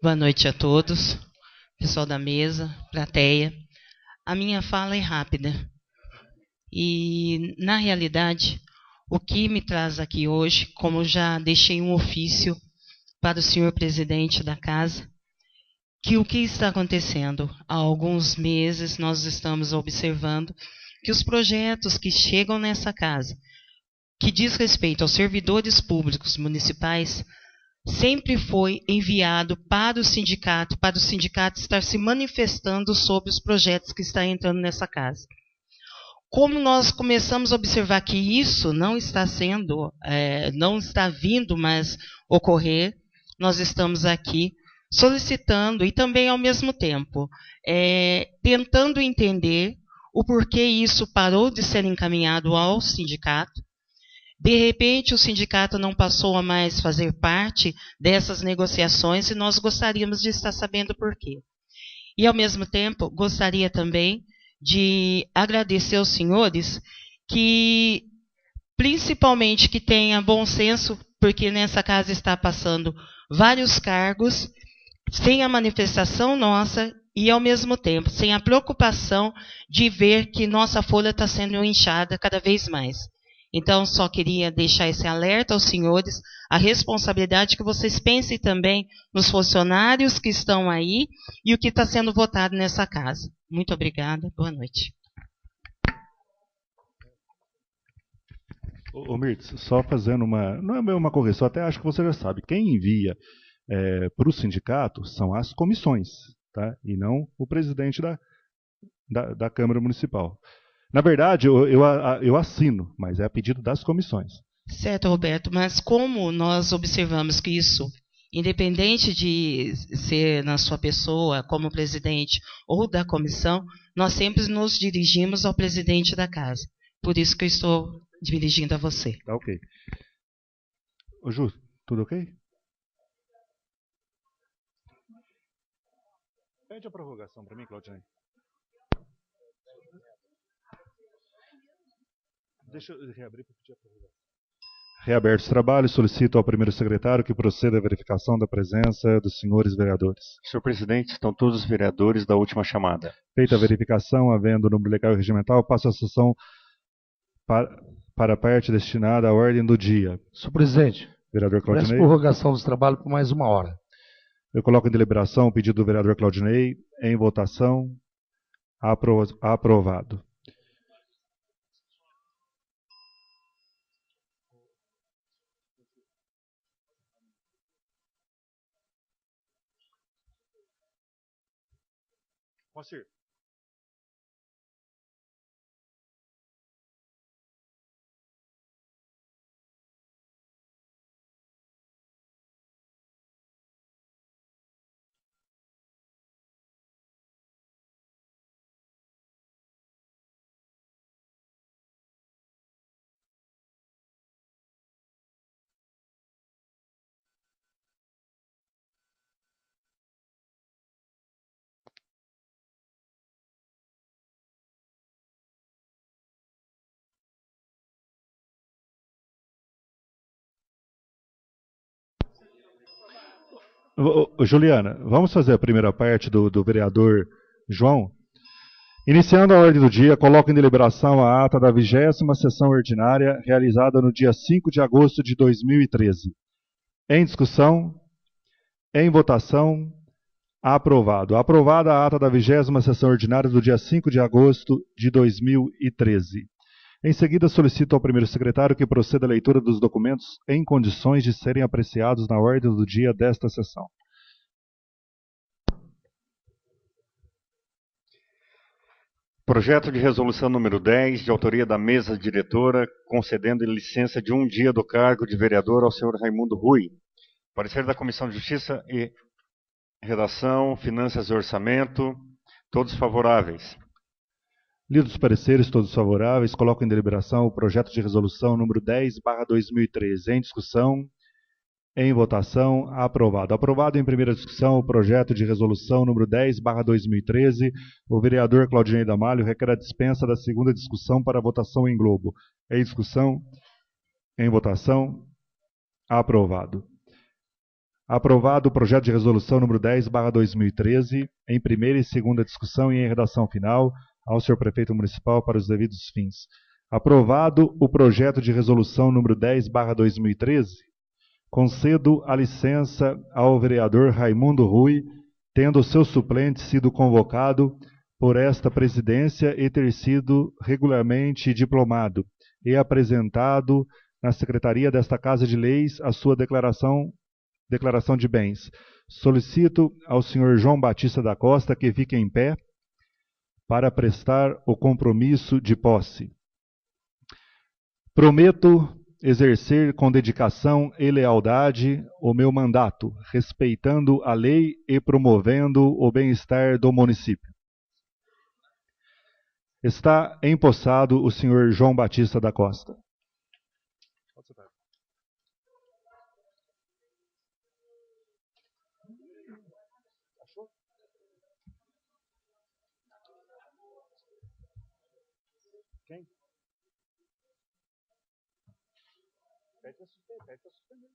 Boa noite a todos, pessoal da mesa, plateia. A minha fala é rápida. E, na realidade, o que me traz aqui hoje, como já deixei um ofício para o senhor presidente da casa, que o que está acontecendo? Há alguns meses nós estamos observando que os projetos que chegam nessa casa, que diz respeito aos servidores públicos municipais, sempre foi enviado para o sindicato estar se manifestando sobre os projetos que estão entrando nessa casa. Como nós começamos a observar que isso não está sendo, não está vindo mais ocorrer, nós estamos aqui solicitando e também, ao mesmo tempo, tentando entender o porquê isso parou de ser encaminhado ao sindicato. De repente, o sindicato não passou a mais fazer parte dessas negociações e nós gostaríamos de estar sabendo por quê. E, ao mesmo tempo, gostaria também de agradecer aos senhores que, principalmente, que tenha bom senso, porque nessa casa está passando vários cargos, sem a manifestação nossa e, ao mesmo tempo, sem a preocupação de ver que nossa folha está sendo inchada cada vez mais. Então, só queria deixar esse alerta aos senhores, a responsabilidade que vocês pensem também nos funcionários que estão aí e o que está sendo votado nessa casa. Muito obrigada, boa noite. Ô Mirtz, só fazendo não é uma correção, até acho que você já sabe, quem envia para o sindicato são as comissões, tá? E não o presidente da Câmara Municipal. Na verdade, eu assino, mas é a pedido das comissões. Certo, Roberto, mas como nós observamos que isso, independente de ser na sua pessoa, como presidente ou da comissão, nós sempre nos dirigimos ao presidente da casa. Por isso que eu estou dirigindo a você. Tá ok. Ô Ju, tudo ok? Pede a prorrogação para mim, Claudinei. Deixa eu reabrir para pedir a prorrogação. Reabertos os trabalhos, solicito ao primeiro secretário que proceda à verificação da presença dos senhores vereadores. Senhor presidente, estão todos os vereadores da última chamada. Feita a verificação, havendo número legal e regimental, passo a sessão para a parte destinada à ordem do dia. Senhor presidente, vereador Claudinei. peço prorrogação dos trabalhos por mais 1 hora. Eu coloco em deliberação o pedido do vereador Claudinei. Em votação. Aprovado. Moacir. Juliana, vamos fazer a primeira parte do vereador João? Iniciando a ordem do dia, coloco em deliberação a ata da 20ª sessão ordinária, realizada no dia 5 de agosto de 2013. Em discussão, em votação, aprovado. Aprovada a ata da 20ª sessão ordinária do dia 5 de agosto de 2013. Em seguida, solicito ao primeiro secretário que proceda à leitura dos documentos em condições de serem apreciados na ordem do dia desta sessão. Projeto de resolução número 10, de autoria da mesa diretora, concedendo licença de 1 dia do cargo de vereador ao senhor Raimundo Rui. Parecer da Comissão de Justiça e Redação, Finanças e Orçamento, todos favoráveis. Lidos os pareceres, todos favoráveis, coloco em deliberação o projeto de resolução número 10/2013. Em discussão, Em votação, aprovado. Aprovado em primeira discussão o projeto de resolução número 10/2013. O vereador Claudinei Damalho requer a dispensa da segunda discussão para votação em globo. Em discussão, em votação, aprovado. Aprovado o projeto de resolução número 10/2013, em primeira e segunda discussão e em redação final, ao senhor prefeito municipal para os devidos fins. Aprovado o projeto de resolução número 10/2013, concedo a licença ao vereador Raimundo Rui, tendo seu suplente sido convocado por esta presidência e ter sido regularmente diplomado e apresentado na secretaria desta Casa de Leis a sua declaração de bens. Solicito ao senhor João Batista da Costa que fique em pé para prestar o compromisso de posse. Prometo exercer com dedicação e lealdade o meu mandato, respeitando a lei e promovendo o bem-estar do município. Está empossado o senhor João Batista da Costa. Quem? Pede para suspender.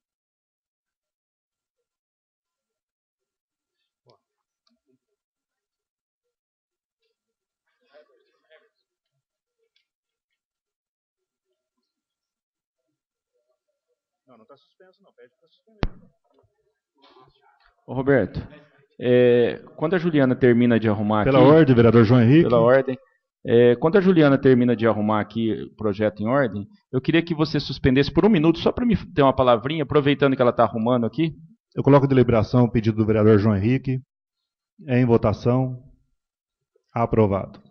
Não está suspenso não, pede para suspender. Ô Roberto, quando a Juliana termina de arrumar Pela aqui... ordem, vereador João Henrique. Pela ordem. Quando a Juliana termina de arrumar aqui o projeto em ordem, eu queria que você suspendesse por um minuto, só para me ter uma palavrinha, aproveitando que ela está arrumando aqui. Eu coloco em deliberação o pedido do vereador João Henrique. Em votação. Aprovado.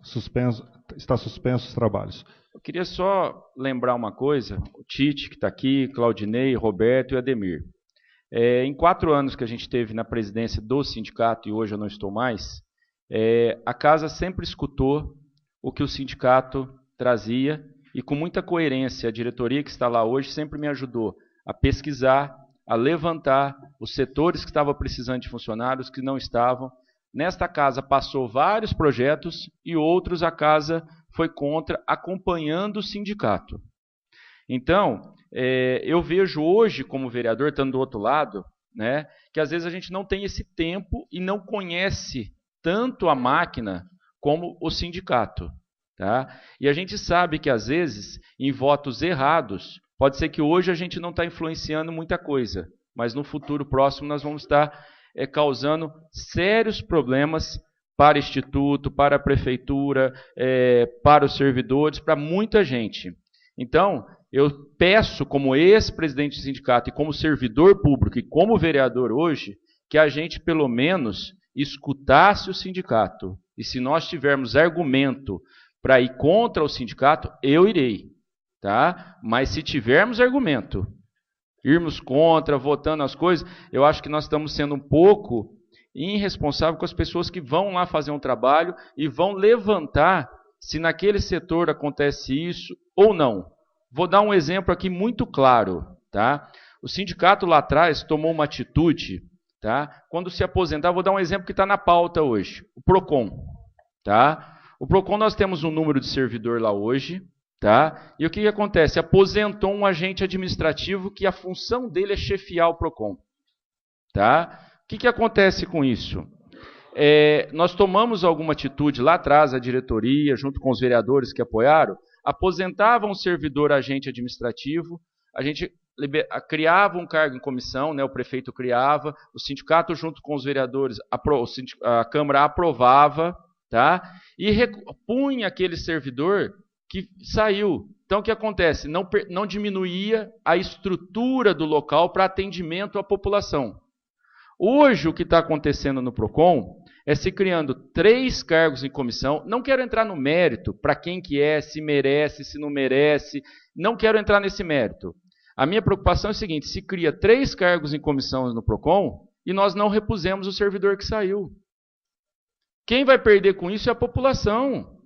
Está suspenso os trabalhos. Eu queria só lembrar uma coisa, o Tite, que está aqui, Claudinei, Roberto e Ademir. Em 4 anos que a gente teve na presidência do sindicato, e hoje eu não estou mais, a casa sempre escutou o que o sindicato trazia, e com muita coerência, a diretoria que está lá hoje sempre me ajudou a pesquisar, a levantar os setores que estavam precisando de funcionários, que não estavam. Nesta casa passou vários projetos e outros a casa foi contra, acompanhando o sindicato. Então, eu vejo hoje, como vereador, estando do outro lado, né, que às vezes a gente não tem esse tempo e não conhece tanto a máquina como o sindicato. Tá? E a gente sabe que, às vezes, em votos errados, pode ser que hoje a gente não está influenciando muita coisa, mas no futuro próximo nós vamos estar causando sérios problemas para o Instituto, para a Prefeitura, para os servidores, para muita gente. Então, eu peço, como ex-presidente do sindicato e como servidor público e como vereador hoje, que a gente, pelo menos, escutasse o sindicato. E se nós tivermos argumento para ir contra o sindicato, eu irei. Tá? Mas se tivermos argumento, irmos contra, votando as coisas, eu acho que nós estamos sendo um pouco irresponsáveis com as pessoas que vão lá fazer um trabalho e vão levantar se naquele setor acontece isso ou não. Vou dar um exemplo aqui muito claro. Tá? O sindicato lá atrás tomou uma atitude, tá? Quando se aposentar, vou dar um exemplo que está na pauta hoje, o PROCON. Tá? O PROCON nós temos um número de servidor lá hoje, tá? E o que acontece? Aposentou um agente administrativo que a função dele é chefiar o PROCON. Tá? O que acontece com isso? Nós tomamos alguma atitude lá atrás, a diretoria, junto com os vereadores que apoiaram, aposentava um servidor agente administrativo, a gente criava um cargo em comissão, né, o prefeito criava, o sindicato junto com os vereadores, a Câmara aprovava, tá? E punha aquele servidor que saiu. Então, o que acontece? Não diminuía a estrutura do local para atendimento à população. Hoje, o que está acontecendo no PROCON é se criando 3 cargos em comissão. Não quero entrar no mérito, para quem que é, se merece, se não merece. Não quero entrar nesse mérito. A minha preocupação é o seguinte, se cria 3 cargos em comissão no PROCON e nós não repusemos o servidor que saiu. Quem vai perder com isso é a população.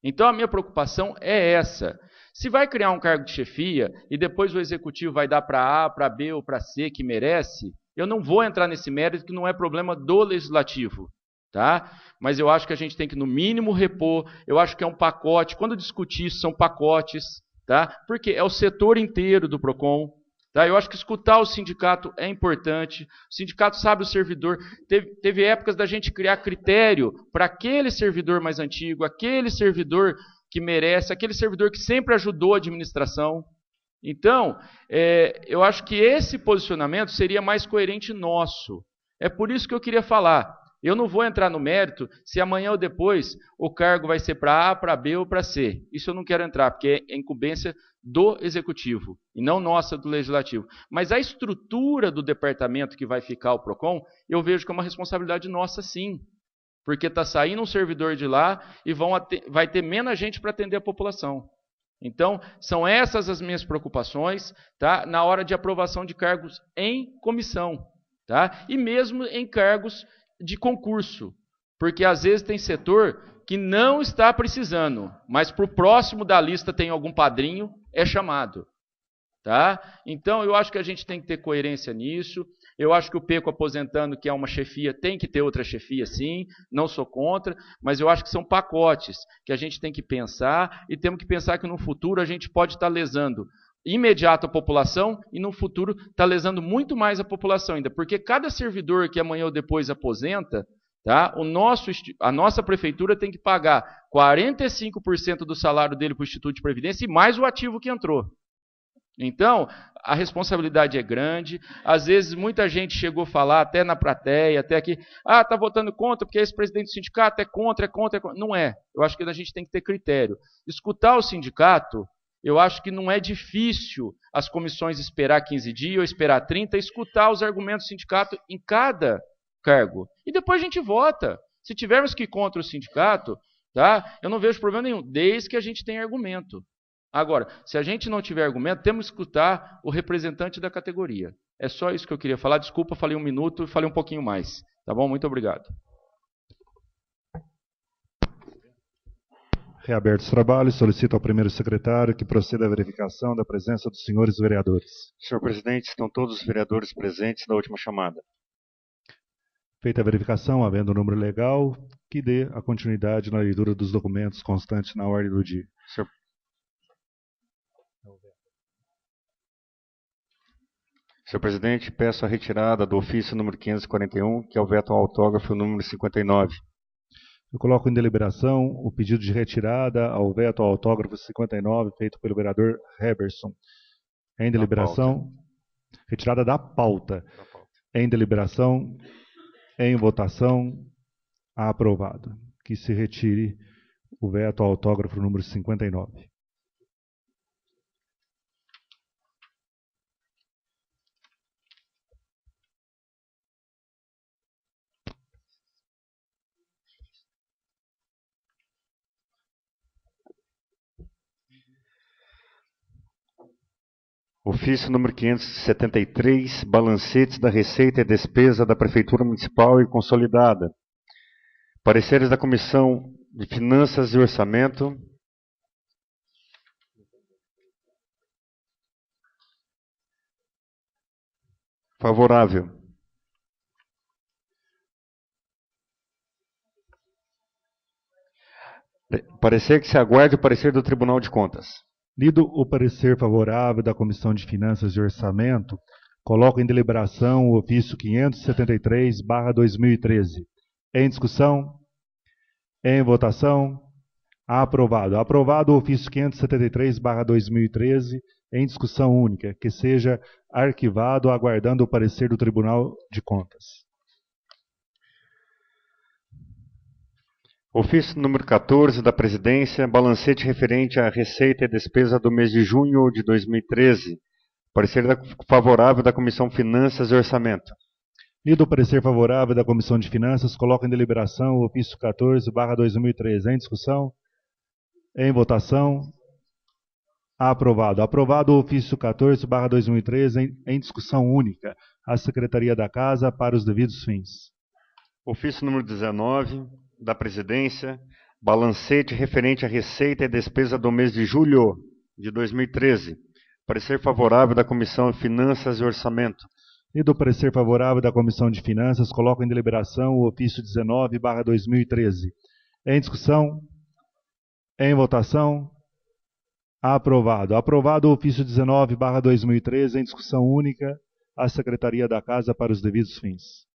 Então, a minha preocupação é essa. Se vai criar um cargo de chefia e depois o executivo vai dar para A, para B ou para C que merece, eu não vou entrar nesse mérito que não é problema do legislativo. Tá? Mas eu acho que a gente tem que, no mínimo, repor. Eu acho que é um pacote. Quando discutir isso, são pacotes. Tá? Porque é o setor inteiro do PROCON. Tá? Eu acho que escutar o sindicato é importante. O sindicato sabe o servidor. Teve épocas da gente criar critério para aquele servidor mais antigo, aquele servidor que merece, aquele servidor que sempre ajudou a administração. Então, eu acho que esse posicionamento seria mais coerente nosso. É por isso que eu queria falar. Eu não vou entrar no mérito se amanhã ou depois o cargo vai ser para A, para B ou para C. Isso eu não quero entrar, porque é incumbência do Executivo e não nossa do Legislativo. Mas a estrutura do departamento que vai ficar o PROCON, eu vejo que é uma responsabilidade nossa sim. Porque está saindo um servidor de lá e vai ter menos gente para atender a população. Então, são essas as minhas preocupações, tá? Na hora de aprovação de cargos em comissão. Tá? E mesmo em cargos de concurso, porque às vezes tem setor que não está precisando, mas para o próximo da lista tem algum padrinho, é chamado. Tá? Então, eu acho que a gente tem que ter coerência nisso. Eu acho que o PECO aposentando, que é uma chefia, tem que ter outra chefia, sim. Não sou contra, mas eu acho que são pacotes que a gente tem que pensar e temos que pensar que no futuro a gente pode estar lesando imediato a população e no futuro está lesando muito mais a população ainda, porque cada servidor que amanhã ou depois aposenta, tá, a nossa prefeitura tem que pagar 45% do salário dele para o Instituto de Previdência e mais o ativo que entrou. Então, a responsabilidade é grande. Às vezes, muita gente chegou a falar, até na plateia, até aqui, está votando contra, porque esse presidente do sindicato é contra. Não é. Eu acho que a gente tem que ter critério. Escutar o sindicato, eu acho que não é difícil as comissões esperar 15 dias ou esperar 30, escutar os argumentos do sindicato em cada cargo. E depois a gente vota. Se tivermos que ir contra o sindicato, tá, eu não vejo problema nenhum, desde que a gente tenha argumento. Agora, se a gente não tiver argumento, temos que escutar o representante da categoria. É só isso que eu queria falar. Desculpa, falei 1 minuto e falei um pouquinho mais. Tá bom? Muito obrigado. Reabertos os trabalhos, solicito ao primeiro secretário que proceda à verificação da presença dos senhores vereadores. Senhor presidente, estão todos os vereadores presentes na última chamada. Feita a verificação, havendo o número legal, que dê a continuidade na leitura dos documentos constantes na ordem do dia. Senhor presidente, peço a retirada do ofício número 541, que é o veto ao autógrafo número 59. Eu coloco em deliberação o pedido de retirada ao veto ao autógrafo 59, feito pelo vereador Heberson. Em deliberação, retirada da pauta. Em deliberação, em votação, aprovado. Que se retire o veto ao autógrafo número 59. Ofício número 573, balancetes da receita e despesa da Prefeitura Municipal e consolidada. Pareceres da Comissão de Finanças e Orçamento. Favorável. Parecer que se aguarde o parecer do Tribunal de Contas. Lido o parecer favorável da Comissão de Finanças e Orçamento, coloco em deliberação o ofício 573/2013. Em discussão? Em votação? Aprovado. Aprovado o ofício 573/2013, em discussão única, que seja arquivado aguardando o parecer do Tribunal de Contas. Ofício número 14 da Presidência, balancete referente à receita e despesa do mês de junho de 2013. Parecer favorável da Comissão Finanças e Orçamento. Lido o parecer favorável da Comissão de Finanças, coloco em deliberação o ofício 14/2013. Em discussão? Em votação? Aprovado. Aprovado o ofício 14/2013 em discussão única. A Secretaria da Casa para os devidos fins. Ofício número 19 da Presidência, balancete referente à receita e despesa do mês de julho de 2013. Parecer favorável da Comissão de Finanças e Orçamento. E do parecer favorável da Comissão de Finanças, coloco em deliberação o ofício 19/2013. Em discussão? Em votação? Aprovado. Aprovado o ofício 19/2013, em discussão única, à Secretaria da Casa para os devidos fins.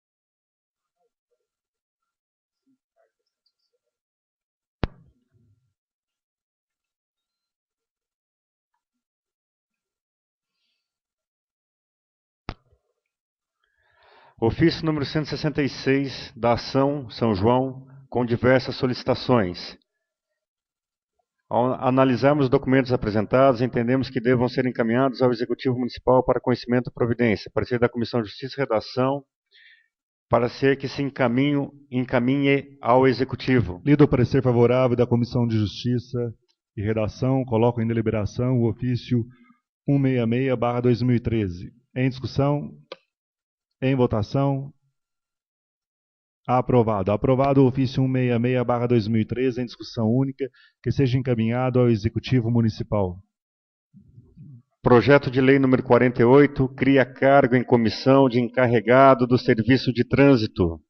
Ofício número 166 da Ação São João, com diversas solicitações. Ao analisarmos os documentos apresentados, entendemos que devam ser encaminhados ao Executivo Municipal para conhecimento e providência. Parecer da Comissão de Justiça e Redação, para ser que se encaminhe ao Executivo. Lido o parecer favorável da Comissão de Justiça e Redação, coloco em deliberação o ofício 166/2013. Em discussão? Em votação? Aprovado. Aprovado o ofício 166/2013, em discussão única, que seja encaminhado ao Executivo Municipal. Projeto de Lei número 48, cria cargo em comissão de encarregado do Serviço de Trânsito.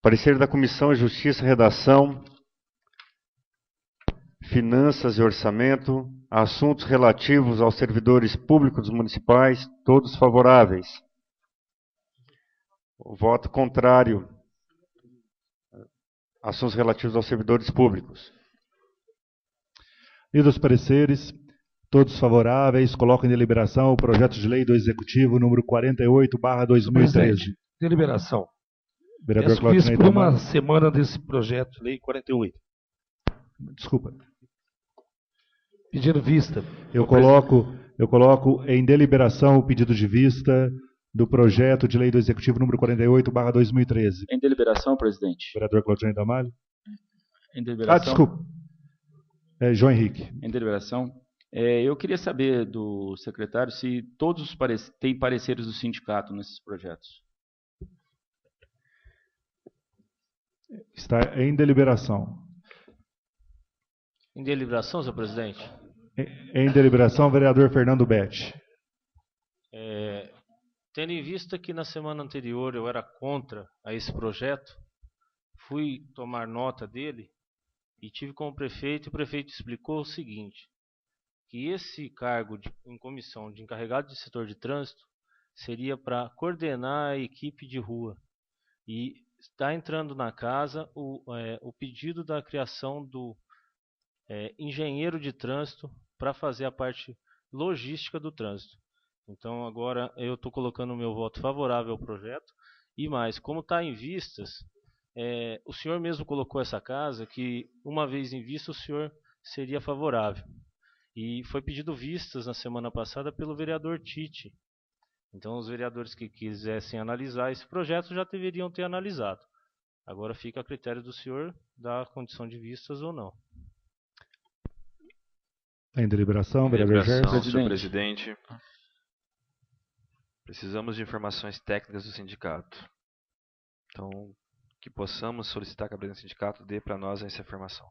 Parecer da Comissão de Justiça e Redação, Finanças e Orçamento, assuntos relativos aos servidores públicos municipais, todos favoráveis. O voto contrário. Assuntos relativos aos servidores públicos. Lidos os pareceres, todos favoráveis, coloco em deliberação o projeto de lei do Executivo número 48/2013. Deliberação. Vereador Peço Claudinei visto por uma Tamal. semana desse projeto de lei 48. Desculpa. Pedindo vista. Eu coloco em deliberação o pedido de vista do projeto de lei do Executivo número 48/2013. Em deliberação, presidente. Vereador Claudinei Tamal. Em deliberação. Desculpa. João Henrique. Em deliberação. Eu queria saber do secretário se todos têm pareceres do sindicato nesses projetos. Está em deliberação. Em deliberação, senhor presidente? Em deliberação, vereador Fernando Betti. Tendo em vista que na semana anterior eu era contra a esse projeto, fui tomar nota dele e tive com o prefeito, e o prefeito explicou o seguinte, que esse cargo em comissão de encarregado de setor de trânsito seria para coordenar a equipe de rua. E está entrando na casa o pedido da criação do engenheiro de trânsito para fazer a parte logística do trânsito. Então agora eu estou colocando o meu voto favorável ao projeto. E mais, como está em vistas, o senhor mesmo colocou essa casa que uma vez em vista o senhor seria favorável. E foi pedido vistas na semana passada pelo vereador Tite. Então os vereadores que quisessem analisar esse projeto já deveriam ter analisado. Agora fica a critério do senhor dar condição de vistas ou não. Em deliberação, vereador Gerson. Senhor presidente. Precisamos de informações técnicas do sindicato. Então, que possamos solicitar que a presidência do sindicato dê para nós essa informação.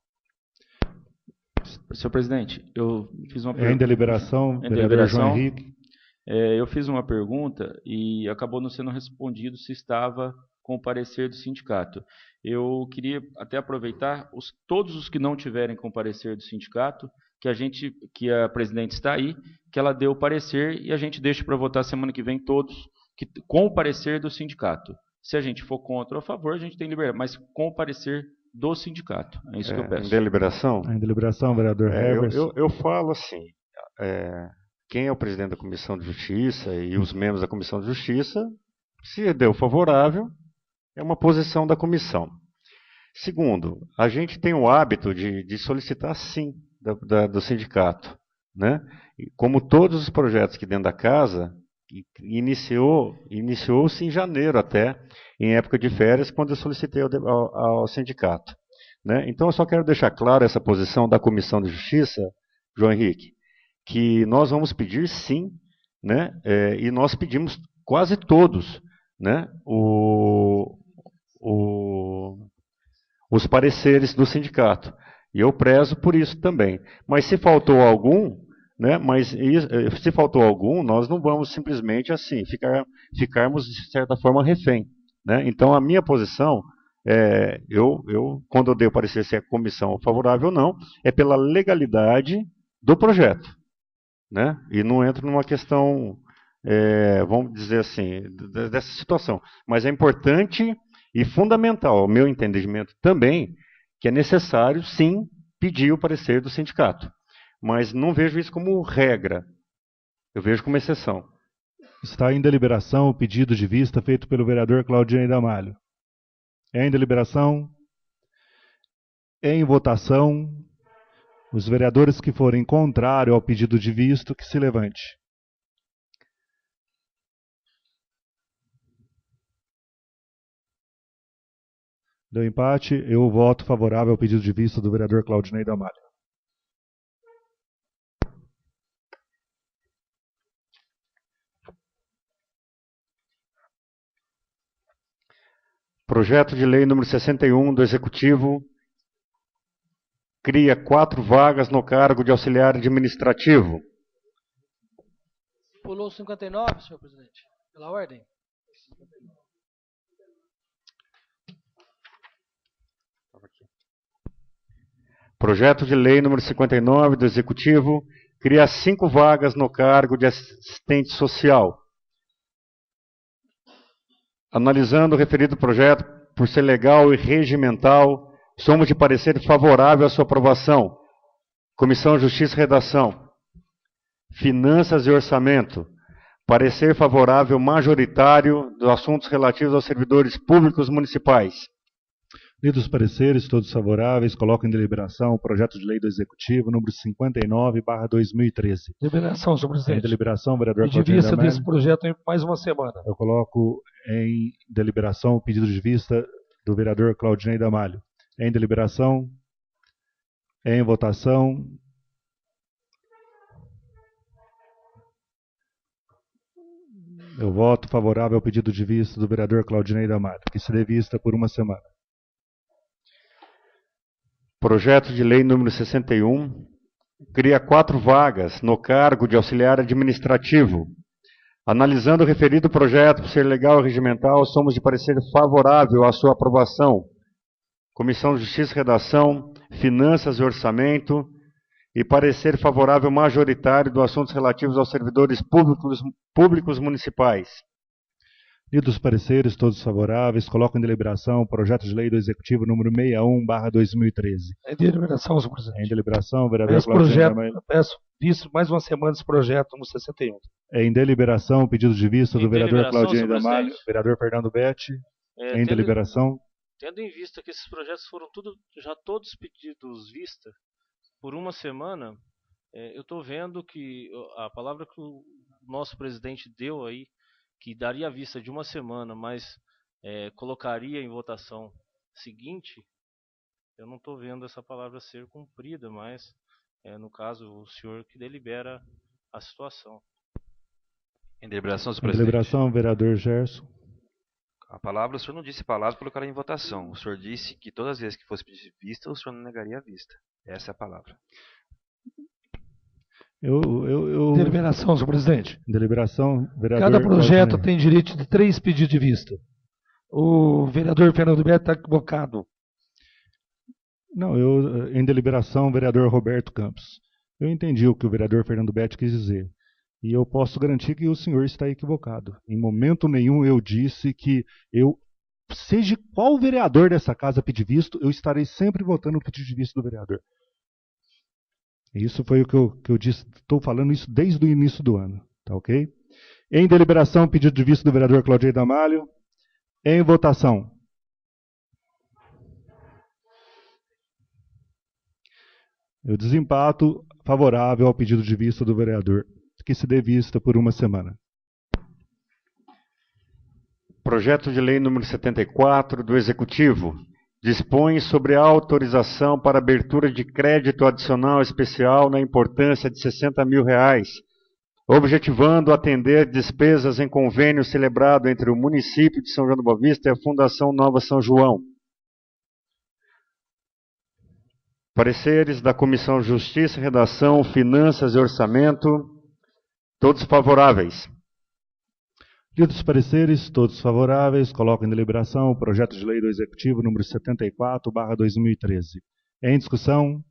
Senhor presidente, eu fiz uma pergunta. Em deliberação, vereador João Henrique. Eu fiz uma pergunta e acabou não sendo respondido se estava com o parecer do sindicato. Eu queria até aproveitar todos os que não tiverem com o parecer do sindicato, que a presidente está aí, que ela dê o parecer e a gente deixa para votar semana que vem todos com o parecer do sindicato. Se a gente for contra ou a favor, a gente tem liberdade, mas com o parecer do sindicato. É isso que eu peço. Em deliberação? Em deliberação, vereador Herbert. Eu falo assim, quem é o presidente da Comissão de Justiça e os membros da Comissão de Justiça, se deu favorável, é uma posição da comissão. Segundo, a gente tem o hábito de solicitar sim do sindicato, né? E como todos os projetos que dentro da casa, iniciou-se em janeiro até, em época de férias, quando eu solicitei ao sindicato. Né? Então eu só quero deixar claro essa posição da Comissão de Justiça, João Henrique, que nós vamos pedir sim, né? E nós pedimos quase todos, né? Os pareceres do sindicato. E eu prezo por isso também. Mas se faltou algum, né? Mas se faltou algum, nós não vamos simplesmente assim ficarmos de certa forma refém, né? Então a minha posição quando eu dei o parecer se é comissão favorável ou não, é pela legalidade do projeto, né? E não entro numa questão, vamos dizer assim, dessa situação. Mas é importante e fundamental, ao meu entendimento também, que é necessário, sim, pedir o parecer do sindicato. Mas não vejo isso como regra, eu vejo como exceção. Está em deliberação o pedido de vista feito pelo vereador Claudinei Damalho. É em deliberação? É em votação? Os vereadores que forem contrários ao pedido de vista, que se levante. Deu empate, eu voto favorável ao pedido de vista do vereador Claudinei Damalho. Projeto de lei número 61 do Executivo cria 4 vagas no cargo de auxiliar administrativo. Pulou 59, senhor presidente. Pela ordem. Projeto de lei número 59 do Executivo cria 5 vagas no cargo de assistente social. Analisando o referido projeto por ser legal e regimental, somos de parecer favorável à sua aprovação. Comissão Justiça e Redação. Finanças e Orçamento. Parecer favorável majoritário dos assuntos relativos aos servidores públicos municipais. Lidos os pareceres, todos favoráveis, coloco em deliberação o projeto de lei do Executivo, número 59/2013. Deliberação, senhor presidente. Em deliberação, vereador E de vista desse projeto em mais uma semana. Eu coloco em deliberação o pedido de vista do vereador Claudinei Damalho. Em deliberação? Em votação? Eu voto favorável ao pedido de vista do vereador Claudinei Damalho, que se dê vista por uma semana. Projeto de lei número 61 cria 4 vagas no cargo de auxiliar administrativo. Analisando o referido projeto por ser legal e regimental, somos de parecer favorável à sua aprovação. Comissão de Justiça e Redação, Finanças e Orçamento e parecer favorável majoritário dos assuntos relativos aos servidores públicos municipais. Lidos os pareceres, todos favoráveis, coloco em deliberação o projeto de lei do Executivo número 61/2013. Em deliberação, senhor presidente. Em deliberação, vereador Claudinei Damalho. Peço visto mais uma semana esse projeto, número 61. Em deliberação, o pedido de vista do vereador Claudinei senhor Damalho. presidente. Vereador Fernando Betti. Em deliberação. Tendo em vista que esses projetos foram já todos pedidos vista por uma semana, eu estou vendo que a palavra que o nosso presidente deu aí, que daria a vista de uma semana, mas colocaria em votação seguinte, eu não estou vendo essa palavra ser cumprida, mas, no caso, o senhor que delibera a situação. Em deliberação, senhor Em presidente. deliberação, vereador Gerson. A palavra, o senhor não disse palavra para colocar em votação. O senhor disse que todas as vezes que fosse pedir vista, o senhor não negaria a vista. Essa é a palavra. Deliberação, senhor presidente. Deliberação, vereador Cada projeto Claudinei. tem direito de 3 pedidos de vista. O vereador Fernando Beto está equivocado. Não, em deliberação, vereador Roberto Campos. Eu entendi o que o vereador Fernando Betti quis dizer. E eu posso garantir que o senhor está equivocado. Em momento nenhum eu disse que seja qual vereador dessa casa pedir visto, eu estarei sempre votando o pedido de visto do vereador. Isso foi o que eu disse. Estou falando isso desde o início do ano. Tá ok? Em deliberação, pedido de visto do vereador Claudinei Damalho. Em votação. Eu desempato favorável ao pedido de vista do vereador, que se dê vista por uma semana. Projeto de lei número 74 do Executivo dispõe sobre a autorização para abertura de crédito adicional especial na importância de R$60 mil, objetivando atender despesas em convênio celebrado entre o município de São João do Boa Vista e a Fundação Nova São João. Pareceres da Comissão de Justiça, Redação, Finanças e Orçamento. Todos favoráveis. Lidos os pareceres, todos favoráveis, coloco em deliberação o projeto de lei do Executivo número 74/2013. Em discussão,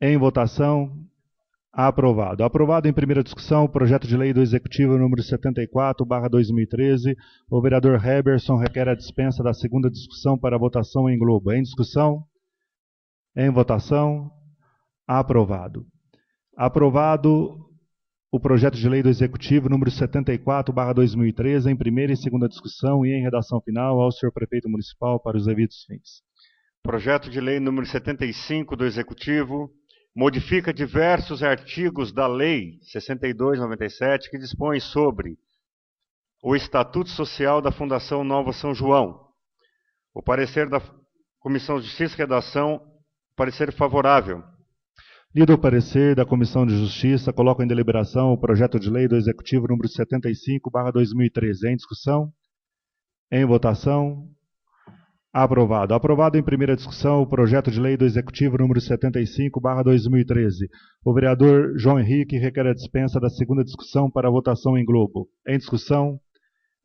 em votação, aprovado. Aprovado em primeira discussão o projeto de lei do Executivo número 74/2013. O vereador Heberson requer a dispensa da segunda discussão para votação em globo. Em discussão, em votação, aprovado. Aprovado o projeto de lei do Executivo número 74/2013 em primeira e segunda discussão e em redação final ao senhor prefeito municipal para os devidos fins. Projeto de lei número 75 do Executivo modifica diversos artigos da Lei 62/97 que dispõe sobre o Estatuto Social da Fundação Nova São João. O parecer da Comissão de Justiça e Redação, parecer favorável. Lido o parecer da Comissão de Justiça, coloco em deliberação o projeto de lei do Executivo número 75/2013. Em discussão? Em votação? Aprovado. Aprovado em primeira discussão o projeto de lei do Executivo número 75/2013. O vereador João Henrique requer a dispensa da segunda discussão para votação em globo. Em discussão?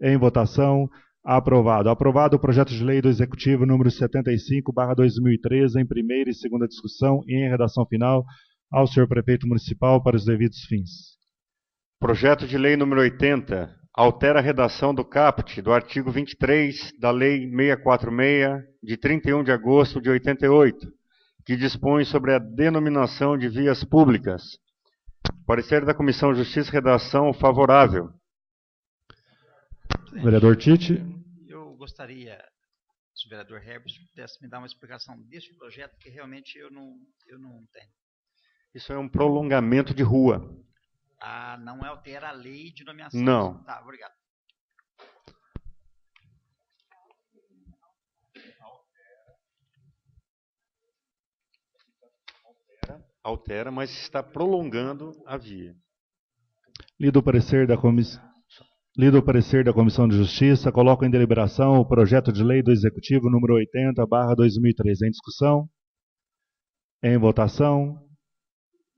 Em votação? Aprovado. Aprovado o projeto de lei do Executivo número 75/2013 em primeira e segunda discussão e em redação final ao senhor prefeito municipal para os devidos fins. Projeto de lei número 80 altera a redação do caput do artigo 23 da Lei 646 de 31 de agosto de 88, que dispõe sobre a denominação de vias públicas. Parecer da Comissão de Justiça e Redação favorável. Vereador Tite. Eu gostaria, se o vereador Herbert pudesse me dar uma explicação deste projeto, que realmente eu não tenho. Isso é um prolongamento de rua. Ah, não altera a lei de nomeação? Não. Tá, obrigado. Altera, mas está prolongando a via. Lido o parecer da Comissão. Lido o parecer da Comissão de Justiça, coloco em deliberação o projeto de lei do Executivo número 80/2013. Em discussão? Em votação?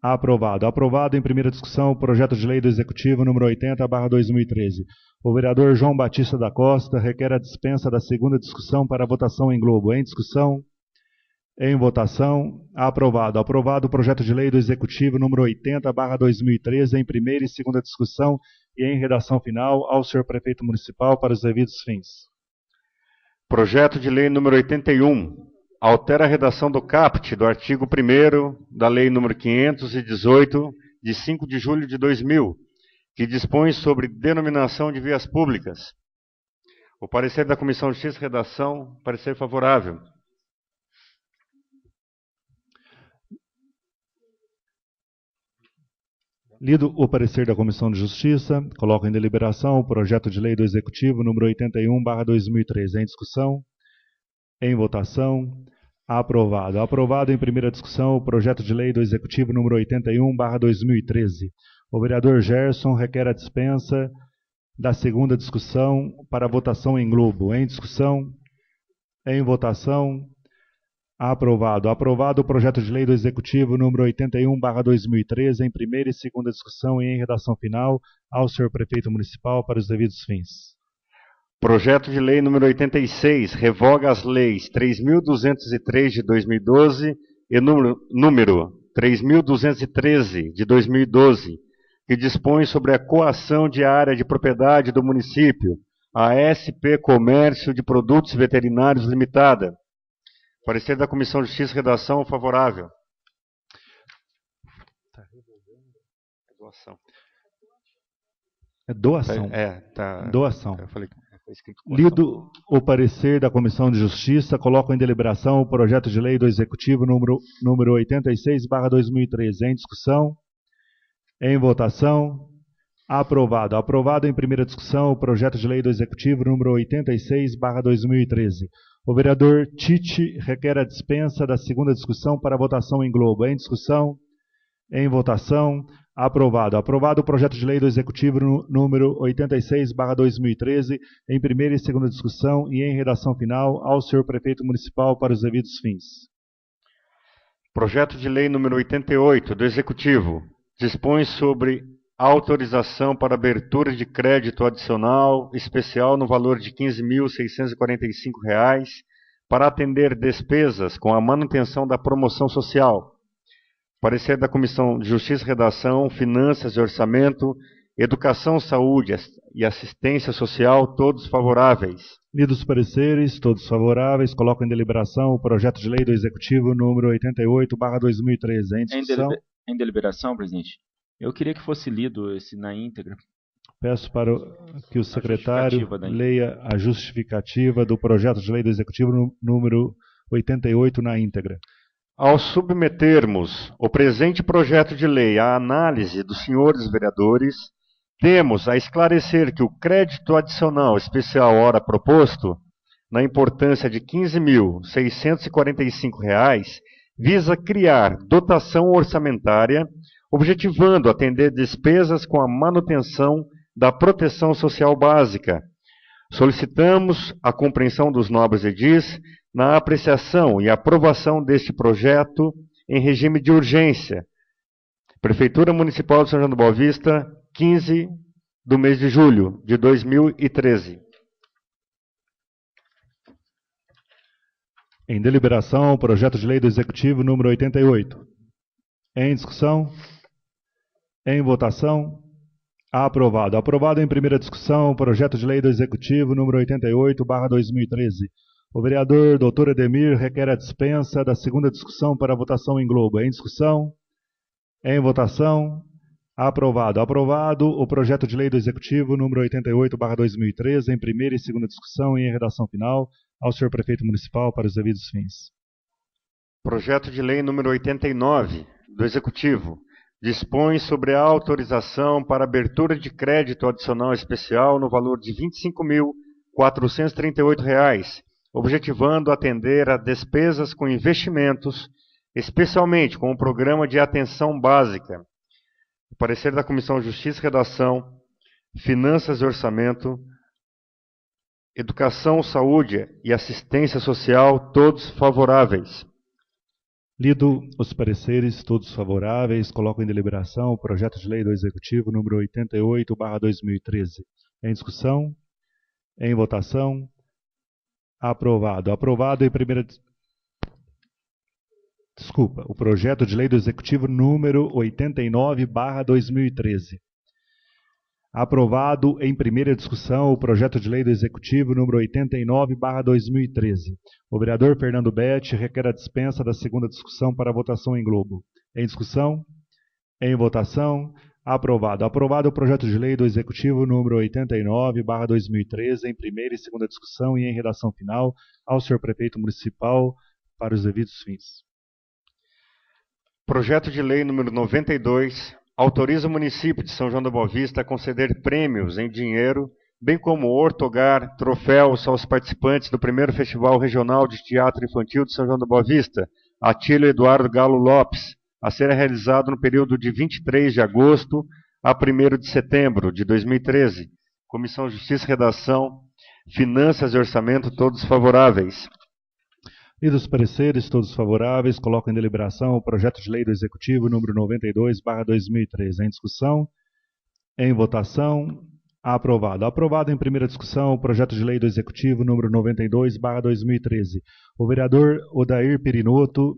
Aprovado. Aprovado em primeira discussão o projeto de lei do Executivo número 80/2013. O vereador João Batista da Costa requer a dispensa da segunda discussão para votação em globo. Em discussão? Em votação? Aprovado. Aprovado o projeto de lei do Executivo número 80/2013 em primeira e segunda discussão e em redação final ao senhor prefeito municipal para os devidos fins. Projeto de lei número 81 altera a redação do caput do artigo 1º da Lei número 518 de 5 de julho de 2000, que dispõe sobre denominação de vias públicas. O parecer da Comissão de Justiça e Redação, parecer favorável. Lido o parecer da Comissão de Justiça, coloco em deliberação o projeto de lei do Executivo número 81/2013. Em discussão? Em votação? Aprovado. Aprovado em primeira discussão o projeto de lei do Executivo número 81/2013. O vereador Gerson requer a dispensa da segunda discussão para votação em globo. Em discussão? Em votação? Aprovado. Aprovado o projeto de lei do Executivo número 81/2013 em primeira e segunda discussão e em redação final ao senhor prefeito municipal para os devidos fins. Projeto de lei número 86 revoga as leis 3.203 de 2012 e número 3.213 de 2012, que dispõe sobre a coação de área de propriedade do município, a SP Comércio de Produtos Veterinários Limitada. Parecer da Comissão de Justiça e Redação favorável. Doação. É doação. Doação. Eu falei, lido o parecer da Comissão de Justiça, coloco em deliberação o projeto de lei do Executivo número 86/2013. Em discussão? Em votação? Aprovado. Aprovado em primeira discussão o projeto de lei do Executivo número 86/2013. O vereador Tite requer a dispensa da segunda discussão para votação em globo. Em discussão? Em votação? Aprovado. Aprovado o projeto de lei do Executivo número 86/2013 em primeira e segunda discussão e em redação final ao senhor prefeito municipal para os devidos fins. Projeto de lei número 88, do Executivo, dispõe sobre autorização para abertura de crédito adicional especial no valor de R$ 15.645 para atender despesas com a manutenção da promoção social. Parecer da Comissão de Justiça, Redação, Finanças e Orçamento, Educação, Saúde e Assistência Social, todos favoráveis. Lidos os pareceres, todos favoráveis, coloco em deliberação o projeto de lei do Executivo número 88/2013. Em discussão. Em deliberação, presidente. Eu queria que fosse lido esse na íntegra. Peço para que o secretário leia a justificativa do projeto de lei do Executivo número 88 na íntegra. Ao submetermos o presente projeto de lei à análise dos senhores vereadores, temos a esclarecer que o crédito adicional especial ora proposto, na importância de R$ 15.645, visa criar dotação orçamentária, objetivando atender despesas com a manutenção da proteção social básica. Solicitamos a compreensão dos nobres edis na apreciação e aprovação deste projeto em regime de urgência. Prefeitura Municipal de São João do Boa Vista, 15 do mês de julho de 2013. Em deliberação, o projeto de lei do Executivo número 88. Em discussão? Em votação? Aprovado. Aprovado em primeira discussão o projeto de lei do Executivo número 88/2013. O vereador Dr. Edemir requer a dispensa da segunda discussão para votação em globo. Em discussão? Em votação? Aprovado. Aprovado o projeto de lei do Executivo número 88/2013 em primeira e segunda discussão e em redação final ao senhor prefeito municipal para os devidos fins. Projeto de lei número 89 do Executivo dispõe sobre a autorização para abertura de crédito adicional especial no valor de R$ 25.438, objetivando atender a despesas com investimentos, especialmente com o Programa de Atenção Básica. O parecer da Comissão de Justiça e Redação, Finanças e Orçamento, Educação, Saúde e Assistência Social, todos favoráveis. Lido os pareceres, todos favoráveis, coloco em deliberação o projeto de lei do Executivo número 88/2013. Em discussão? Em votação? Aprovado. Aprovado em primeira... Desculpa, o projeto de lei do Executivo número 89/2013. Aprovado em primeira discussão o projeto de lei do Executivo número 89/2013. O vereador Fernando Betti requer a dispensa da segunda discussão para votação em globo. Em discussão? Em votação? Aprovado. Aprovado o projeto de lei do Executivo número 89/2013 em primeira e segunda discussão e em redação final ao senhor prefeito municipal para os devidos fins. Projeto de lei número 92 autoriza o município de São João da Boa Vista a conceder prêmios em dinheiro, bem como ortogar, troféus aos participantes do primeiro Festival Regional de Teatro Infantil de São João da Boa Vista, Atílio Eduardo Galo Lopes, a ser realizado no período de 23 de agosto a 1º de setembro de 2013. Comissão de Justiça e Redação, Finanças e Orçamento, todos favoráveis. Lidos os pareceres, todos favoráveis, coloco em deliberação o projeto de lei do Executivo número 92/2013. Em discussão? Em votação? Aprovado. Aprovado em primeira discussão o projeto de lei do Executivo número 92/2013. O vereador Odair Perinoto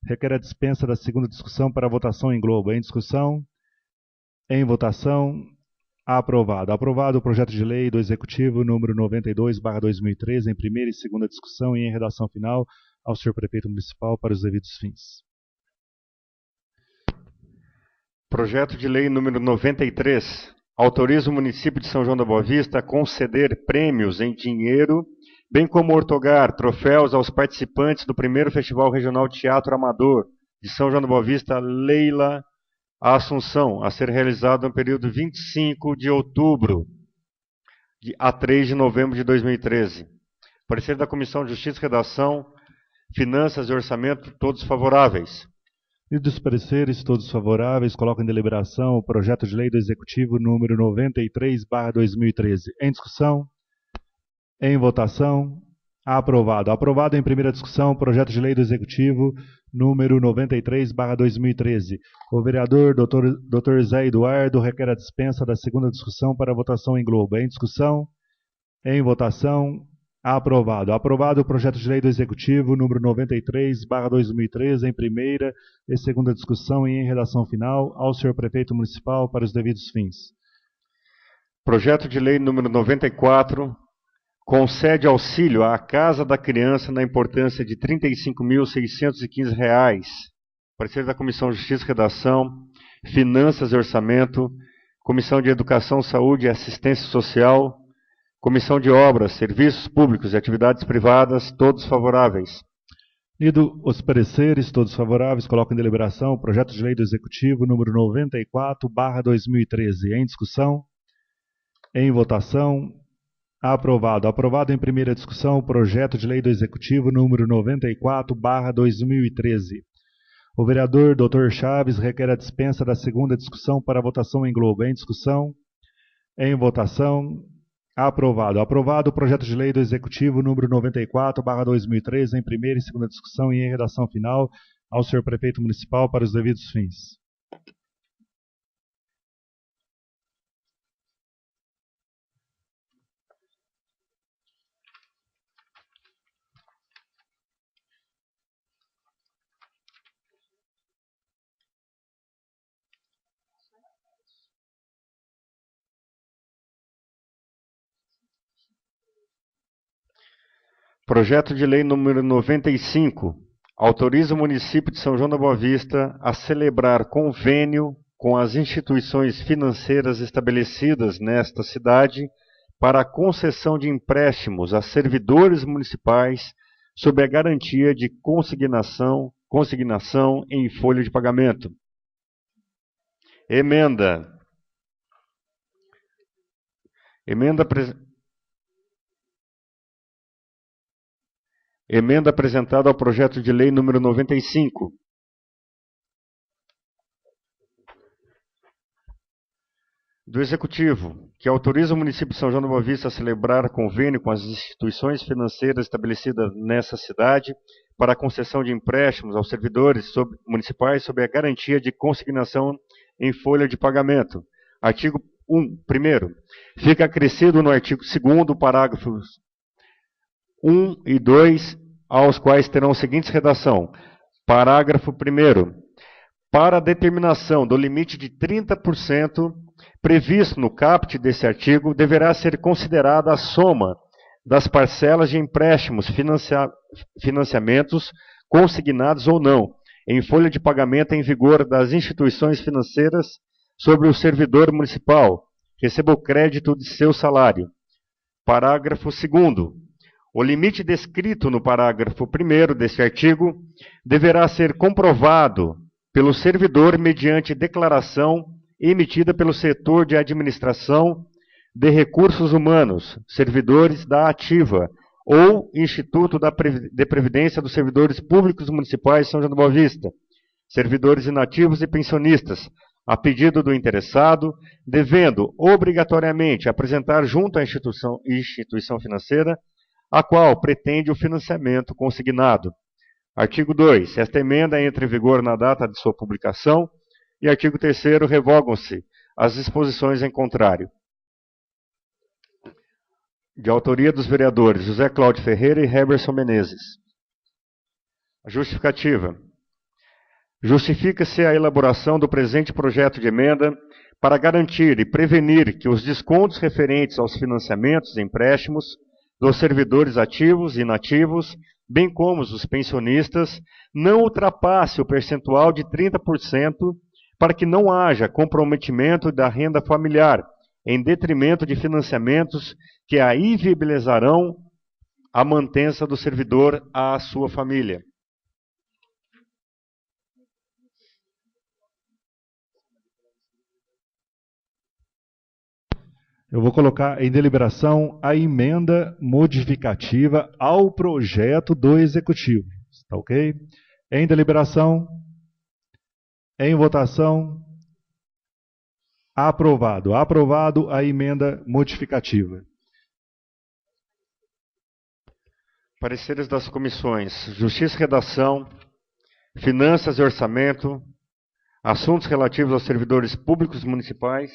requer a dispensa da segunda discussão para votação em globo. Em discussão? Em votação? Aprovado. Aprovado o projeto de lei do Executivo número 92/2013 em primeira e segunda discussão e em redação final ao senhor prefeito municipal para os devidos fins. Projeto de lei número 93 autoriza o município de São João da Boa Vista a conceder prêmios em dinheiro, bem como ortogar troféus aos participantes do primeiro Festival Regional de Teatro Amador de São João da Boa Vista, Leila Assunção, a ser realizado no período 25 de outubro a 3 de novembro de 2013. Parecer da Comissão de Justiça e Redação, Finanças e Orçamento, todos favoráveis. Lidos os pareceres, todos favoráveis, coloco em deliberação o projeto de lei do Executivo número 93/2013. Em discussão? Em votação? Aprovado. Aprovado em primeira discussão, projeto de lei do Executivo, número 93/2013. O vereador Dr. Zé Eduardo requer a dispensa da segunda discussão para votação em globo. Em discussão? Em votação? Aprovado. Aprovado o projeto de lei do Executivo, número 93/2013, em primeira e segunda discussão e em redação final, ao senhor prefeito municipal para os devidos fins. Projeto de lei número 94, concede auxílio à Casa da Criança na importância de R$ 35.615. Parecer da Comissão de Justiça e Redação, Finanças e Orçamento, Comissão de Educação, Saúde e Assistência Social, Comissão de Obras, Serviços Públicos e Atividades Privadas, todos favoráveis. Lido os pareceres, todos favoráveis, coloco em deliberação o projeto de lei do Executivo, número 94/2013. Em discussão? Em votação? Aprovado. Aprovado em primeira discussão o projeto de lei do Executivo, número 94/2013. O vereador Dr. Chaves requer a dispensa da segunda discussão para votação em globo. Em discussão? Em votação? Aprovado. Aprovado o projeto de lei do Executivo, número 94/2013, em primeira e segunda discussão e em redação final, ao senhor prefeito municipal para os devidos fins. Projeto de lei número 95, autoriza o município de São João da Boa Vista a celebrar convênio com as instituições financeiras estabelecidas nesta cidade para a concessão de empréstimos a servidores municipais sob a garantia de consignação em folha de pagamento. Emenda. Emenda apresentada ao projeto de lei número 95. Do Executivo, que autoriza o município de São João da Boa Vista a celebrar convênio com as instituições financeiras estabelecidas nessa cidade para a concessão de empréstimos aos servidores municipais sob a garantia de consignação em folha de pagamento. Artigo 1º. Fica acrescido no artigo 2º, parágrafos 1 e 2, aos quais terão a seguinte redação. Parágrafo 1º. Para a determinação do limite de 30% previsto no caput desse artigo, deverá ser considerada a soma das parcelas de empréstimos, financiamentos consignados ou não, em folha de pagamento em vigor das instituições financeiras sobre o servidor municipal, receba o crédito de seu salário. Parágrafo 2º. O limite descrito no parágrafo 1º deste artigo deverá ser comprovado pelo servidor mediante declaração emitida pelo setor de administração de recursos humanos, servidores da Ativa, ou Instituto de Previdência dos Servidores Públicos Municipais de São João da Boa Vista, servidores inativos e pensionistas, a pedido do interessado, devendo obrigatoriamente apresentar junto à instituição financeira a qual pretende o financiamento consignado. Artigo 2. Esta emenda entra em vigor na data de sua publicação. E artigo 3º. Revogam-se as disposições em contrário. De autoria dos vereadores José Cláudio Ferreira e Heberson Menezes. Justificativa. Justifica-se a elaboração do presente projeto de emenda para garantir e prevenir que os descontos referentes aos financiamentos e empréstimos dos servidores ativos e inativos, bem como os pensionistas, não ultrapasse o percentual de 30%, para que não haja comprometimento da renda familiar, em detrimento de financiamentos que a inviabilizarão a mantença do servidor à sua família. Eu vou colocar em deliberação a emenda modificativa ao projeto do Executivo. Está ok? Em deliberação. Em votação. Aprovado. Aprovado a emenda modificativa. Pareceres das comissões Justiça e Redação, Finanças e Orçamento, Assuntos relativos aos servidores públicos municipais.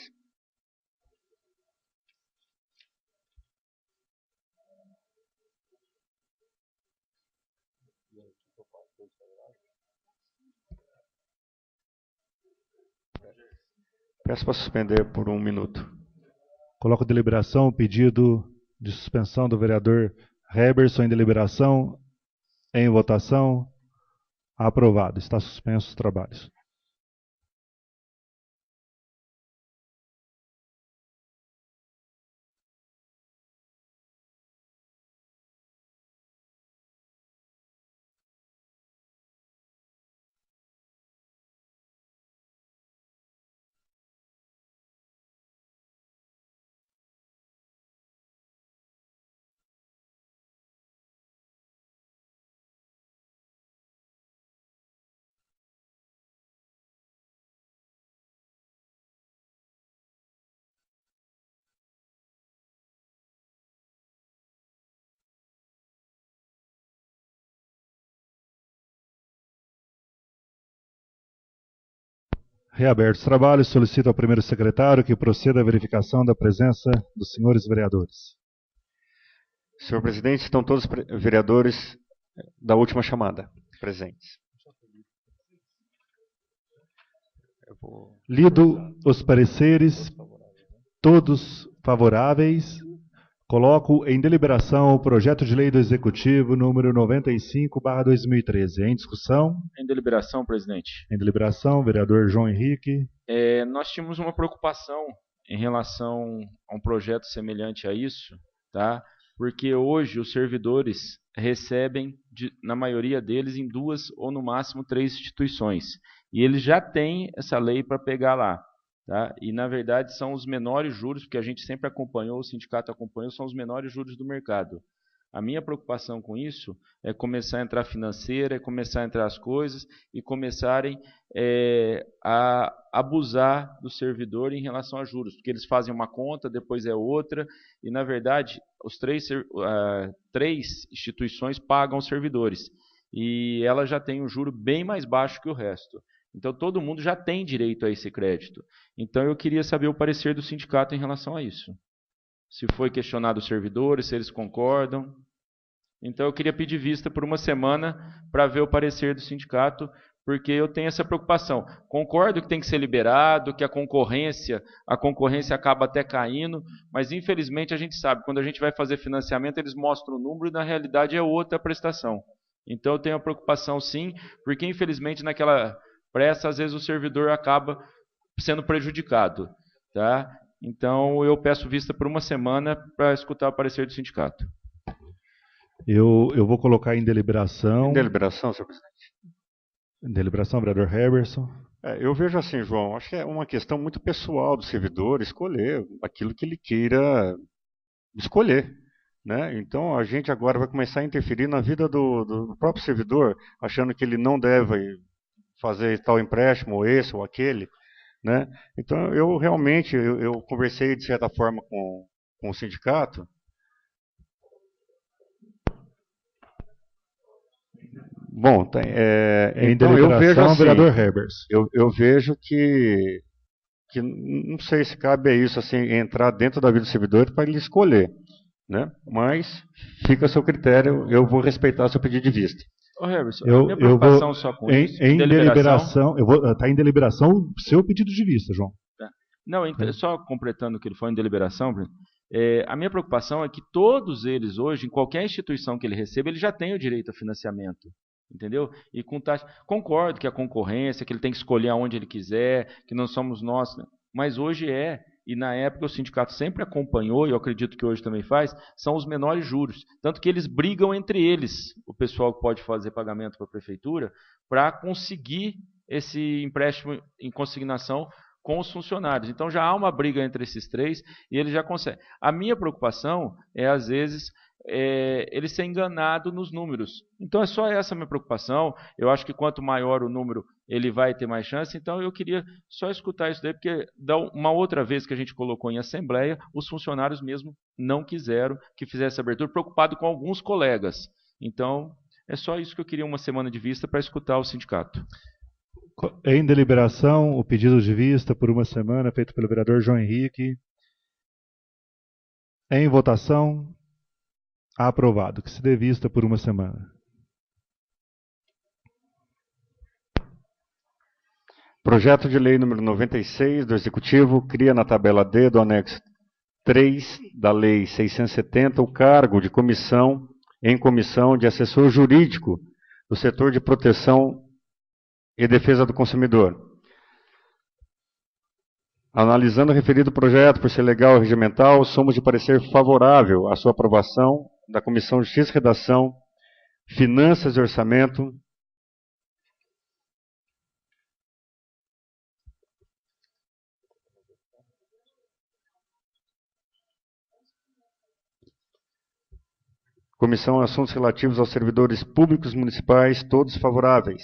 Peço para suspender por 1 minuto. Coloco em deliberação o pedido de suspensão do vereador Heberson em deliberação. Em votação. Aprovado. Está suspenso os trabalhos. Reabertos os trabalhos, solicito ao primeiro secretário que proceda à verificação da presença dos senhores vereadores. Senhor presidente, estão todos os vereadores da última chamada presentes. Lido os pareceres, todos favoráveis, coloco em deliberação o projeto de lei do Executivo número 95/2013. Em discussão? Em deliberação, presidente. Em deliberação, vereador João Henrique. Nós tínhamos uma preocupação em relação a um projeto semelhante a isso, tá? Porque hoje os servidores recebem, na maioria deles, em 2 ou no máximo 3 instituições. E eles já têm essa lei para pegar lá. Tá? E, na verdade, são os menores juros, porque a gente sempre acompanhou, o sindicato acompanhou, são os menores juros do mercado. A minha preocupação com isso é começar a entrar financeira, é começar a entrar as coisas e começarem a abusar do servidor em relação a juros, porque eles fazem uma conta, depois é outra, e, na verdade, os 3 instituições pagam os servidores, e ela já tem um juro bem mais baixo que o resto. Então, todo mundo já tem direito a esse crédito. Então, eu queria saber o parecer do sindicato em relação a isso. Se foi questionado os servidores, se eles concordam. Então, eu queria pedir vista por 1 semana para ver o parecer do sindicato, porque eu tenho essa preocupação. Concordo que tem que ser liberado, que a concorrência acaba até caindo, mas, infelizmente, a gente sabe, quando a gente vai fazer financiamento, eles mostram o número e, na realidade, é outra prestação. Então, eu tenho a preocupação, sim, porque, infelizmente, naquela pressa, às vezes o servidor acaba sendo prejudicado. Tá? Então, eu peço vista por 1 semana para escutar o parecer do sindicato. Eu vou colocar em deliberação. Em deliberação, senhor presidente. Em deliberação, vereador Heberson. Eu vejo assim, João, acho que é uma questão muito pessoal do servidor escolher aquilo que ele queira escolher. Né? Então, a gente agora vai começar a interferir na vida do próprio servidor, achando que ele não deve fazer tal empréstimo, ou esse ou aquele, né? Então, eu realmente, eu conversei de certa forma com o sindicato. Bom, em então deliberação, eu vejo assim, vereador Herbers. Eu vejo que não sei se cabe a isso, assim, entrar dentro da vida do servidor para ele escolher, né? Mas fica a seu critério, eu vou respeitar seu pedido de vista. Ô, Heberson, a minha preocupação só com isso. Em deliberação, está em deliberação o seu pedido de vista, João. Tá. Não, só completando o que ele foi em deliberação, a minha preocupação é que todos eles hoje, em qualquer instituição que ele receba, ele já tem o direito a financiamento. Entendeu? E com taxa. Concordo que a concorrência, que ele tem que escolher aonde ele quiser, que não somos nós, né? Mas hoje e na época o sindicato sempre acompanhou, e eu acredito que hoje também faz, são os menores juros. Tanto que eles brigam entre eles, o pessoal que pode fazer pagamento para a prefeitura, para conseguir esse empréstimo em consignação com os funcionários. Então já há uma briga entre esses 3 e eles já conseguem. A minha preocupação é, às vezes, ele ser enganado nos números. Então é só essa a minha preocupação. Eu acho que quanto maior o número, ele vai ter mais chance. Então eu queria só escutar isso daí, porque uma outra vez que a gente colocou em assembleia, os funcionários mesmo não quiseram que fizesse abertura, preocupado com alguns colegas. Então, é só isso que eu queria, uma semana de vista para escutar o sindicato. Em deliberação, o pedido de vista por uma semana feito pelo vereador João Henrique. Em votação, aprovado. Que se dê vista por uma semana. Projeto de lei número 96 do Executivo cria na tabela D do anexo 3 da Lei 670 o cargo de comissão de assessor jurídico do setor de proteção e defesa do consumidor. Analisando o referido projeto por ser legal e regimental, somos de parecer favorável à sua aprovação da Comissão de Justiça e Redação, Finanças e Orçamento, Comissão de Assuntos Relativos aos Servidores Públicos Municipais, todos favoráveis.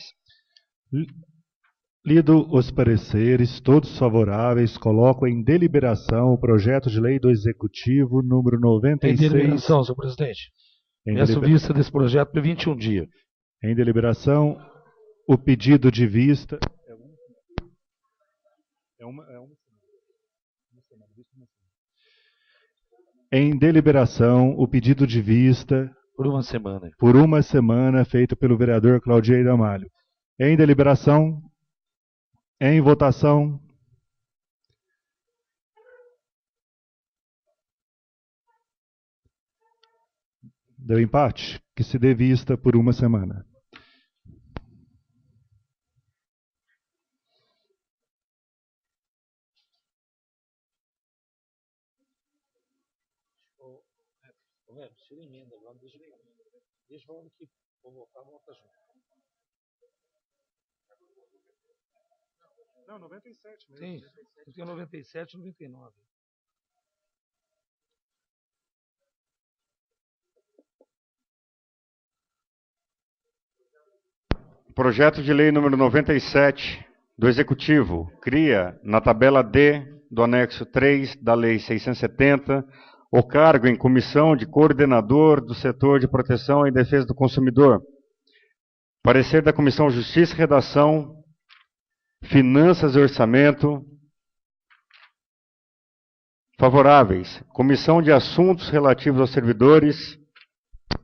Lido os pareceres, todos favoráveis, coloco em deliberação o projeto de lei do Executivo número 96. Em deliberação, senhor presidente. Peço vista desse projeto por 21 dias. Em deliberação, o pedido de vista. Em deliberação, o pedido de vista. Por uma semana. Por uma semana, feito pelo vereador Claudinei Ramalho. Em deliberação. Em votação. Deu empate? Que se dê vista por uma semana. Tira emenda, deixa falando que vou votar junto. Não, 97 mesmo. Sim, eu tenho 97 e 99. Projeto de lei número 97 do Executivo cria na tabela D do anexo 3 da Lei 670 o cargo em comissão de coordenador do setor de proteção e defesa do consumidor. Parecer da Comissão Justiça e Redação, Finanças e Orçamento, favoráveis. Comissão de Assuntos Relativos aos Servidores,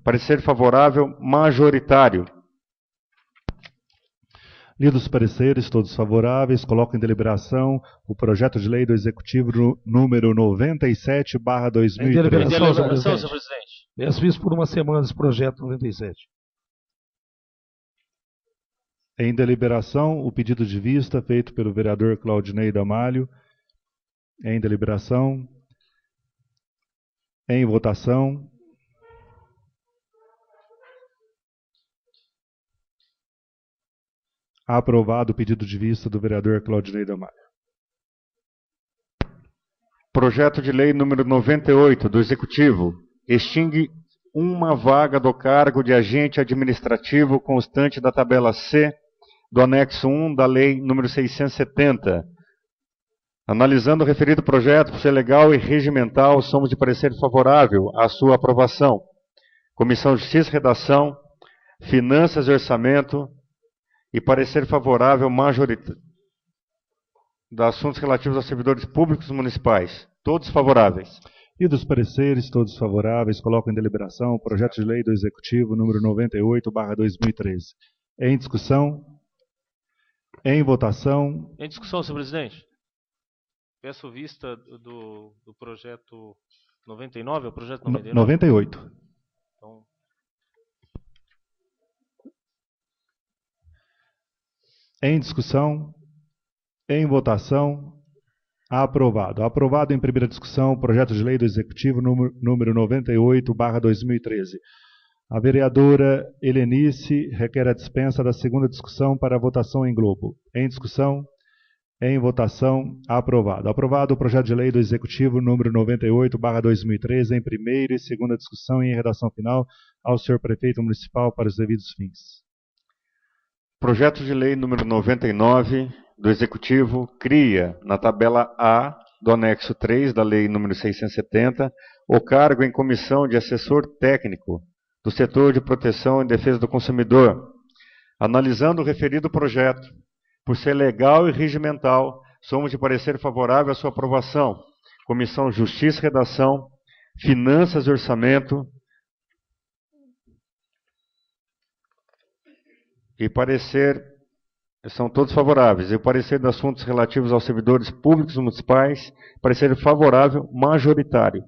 parecer favorável, majoritário. Lidos os pareceres, todos favoráveis, coloco em deliberação o projeto de lei do Executivo número 97/2003. Em deliberação, senhor presidente. Peço visto por uma semana esse projeto 97. Em deliberação, o pedido de vista feito pelo vereador Claudinei Ramalho. Em deliberação. Em votação. Aprovado o pedido de vista do vereador Claudinei Ramalho. Projeto de lei número 98 do Executivo extingue uma vaga do cargo de agente administrativo constante da tabela C do anexo 1 da lei número 670. Analisando o referido projeto por ser legal e regimental, somos de parecer favorável à sua aprovação. Comissão de Justiça e Redação, Finanças e Orçamento, e parecer favorável majoritário dos assuntos relativos aos servidores públicos municipais. Todos favoráveis. E dos pareceres, todos favoráveis, coloco em deliberação o projeto de lei do Executivo número 98/2013. Em discussão. Em votação. Em discussão, senhor presidente. Peço vista do projeto 99, é o projeto 99? 98. Então... Em discussão, em votação, aprovado. Aprovado em primeira discussão o projeto de lei do Executivo número 98/2013. A vereadora Helenice requer a dispensa da segunda discussão para a votação em globo. Em discussão, em votação, aprovado. Aprovado o projeto de lei do Executivo número 98/2013 em primeira e segunda discussão e em redação final ao senhor prefeito municipal para os devidos fins. Projeto de lei número 99 do Executivo cria, na tabela A do anexo 3 da lei número 670, o cargo em comissão de assessor técnico do setor de proteção e defesa do consumidor. Analisando o referido projeto, por ser legal e regimental, somos de parecer favorável à sua aprovação. Comissão Justiça e Redação, Finanças e Orçamento e parecer, são todos favoráveis. E o parecer de assuntos relativos aos servidores públicos municipais, parecer favorável majoritário.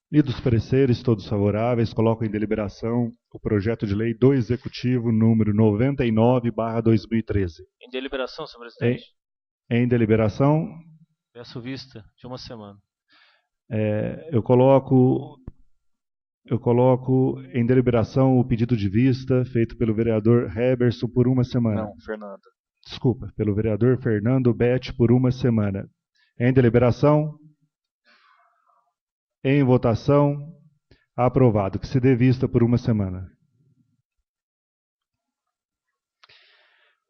Lidos os pareceres, todos favoráveis, coloco em deliberação o projeto de lei do Executivo número 99/2013. Em deliberação, senhor presidente. Em deliberação. Peço vista de uma semana. Eu coloco em deliberação o pedido de vista feito pelo vereador Heberson por uma semana. Não, Fernando. Desculpa, pelo vereador Fernando Betti por uma semana. Em deliberação. Em votação. Aprovado. Que se dê vista por uma semana.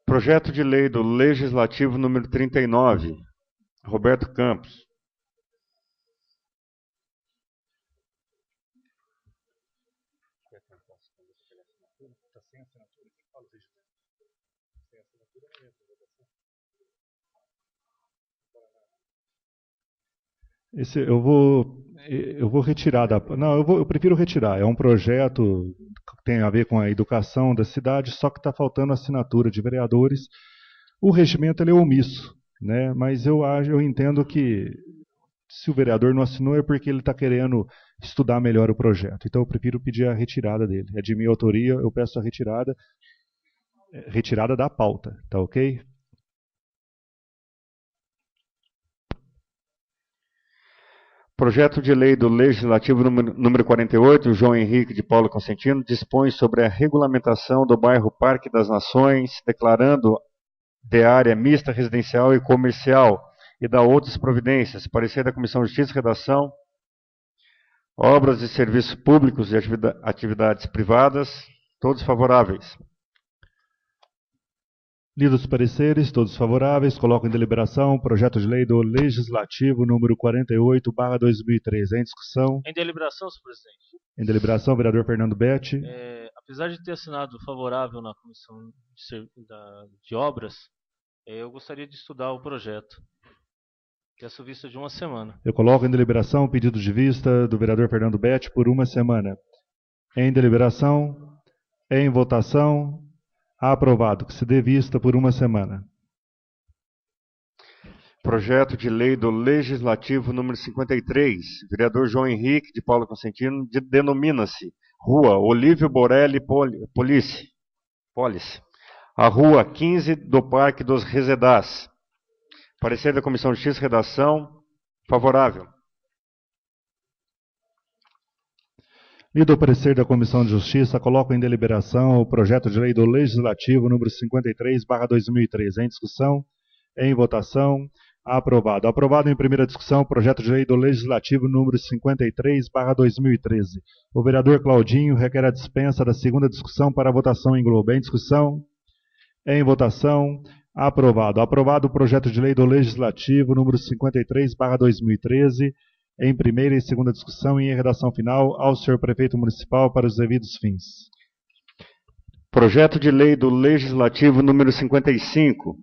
Projeto de lei do Legislativo número 39. Roberto Campos. Esse eu vou retirar da. Não, eu prefiro retirar. É um projeto que tem a ver com a educação da cidade, só que está faltando assinatura de vereadores. O regimento ele é omisso, né? Mas eu entendo que se o vereador não assinou é porque ele está querendo estudar melhor o projeto. Então eu prefiro pedir a retirada dele. É de minha autoria, eu peço a retirada da pauta, tá ok? Projeto de lei do Legislativo número 48, João Henrique de Paulo Consentino, dispõe sobre a regulamentação do bairro Parque das Nações, declarando de área mista residencial e comercial, e dá outras providências. Parecer da Comissão de Justiça e Redação, obras e serviços públicos e atividades privadas, todos favoráveis. Lidos os pareceres, todos favoráveis, coloco em deliberação o projeto de lei do Legislativo número 48/2013. Em discussão. Em deliberação, senhor presidente. Em deliberação, vereador Fernando Betti. Apesar de ter assinado favorável na Comissão de Obras, eu gostaria de estudar o projeto. Peço vista de uma semana. Eu coloco em deliberação o pedido de vista do vereador Fernando Betti por uma semana. Em deliberação. Em votação. Aprovado. Que se dê vista por uma semana. Projeto de lei do Legislativo número 53. Vereador João Henrique de Paulo Consentino, denomina-se Rua Olívio Borelli Police. A Rua 15 do Parque dos Resedás. Parecer da Comissão de Justiça e Redação, favorável. Lido o parecer da Comissão de Justiça, coloco em deliberação o projeto de lei do Legislativo número 53/2013. Em discussão, em votação, aprovado. Aprovado em primeira discussão o projeto de lei do Legislativo número 53/2013. O vereador Claudinho requer a dispensa da segunda discussão para a votação em globo. Em discussão, em votação, aprovado. Aprovado o projeto de lei do Legislativo número 53/2013. Em primeira e segunda discussão e em redação final ao senhor prefeito municipal para os devidos fins. Projeto de lei do Legislativo número 55,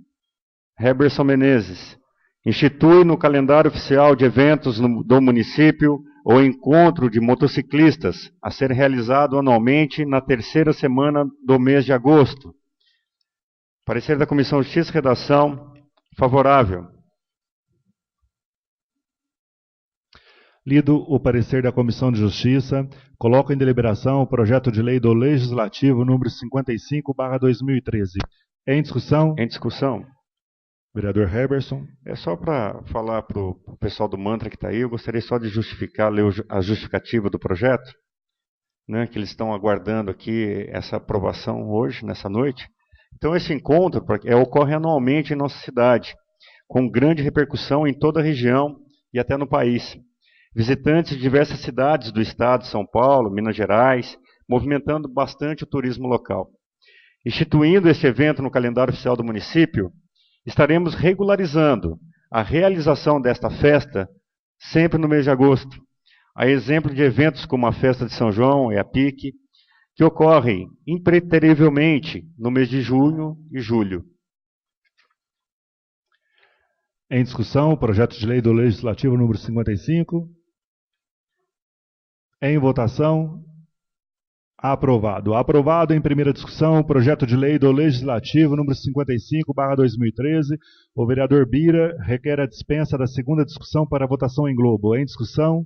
Heberson Menezes, institui no calendário oficial de eventos do município o encontro de motociclistas a ser realizado anualmente na terceira semana do mês de agosto. Parecer da Comissão de Justiça e Redação, favorável. Lido o parecer da Comissão de Justiça, coloco em deliberação o projeto de lei do Legislativo número 55/2013. Em discussão? Em discussão. Vereador Heberson. É só para falar para o pessoal do Mantra que está aí, eu gostaria só de ler a justificativa do projeto, né, que eles estão aguardando aqui essa aprovação hoje, nessa noite. Então esse encontro ocorre anualmente em nossa cidade, com grande repercussão em toda a região e até no país. Visitantes de diversas cidades do estado, São Paulo, Minas Gerais, movimentando bastante o turismo local. Instituindo esse evento no calendário oficial do município, estaremos regularizando a realização desta festa sempre no mês de agosto. A exemplo de eventos como a Festa de São João e a Pique, que ocorrem impreterivelmente no mês de junho e julho. Em discussão, o projeto de lei do Legislativo número 55. Em votação. Aprovado. Aprovado em primeira discussão o projeto de lei do Legislativo número 55/2013. O vereador Bira requer a dispensa da segunda discussão para votação em globo. Em discussão.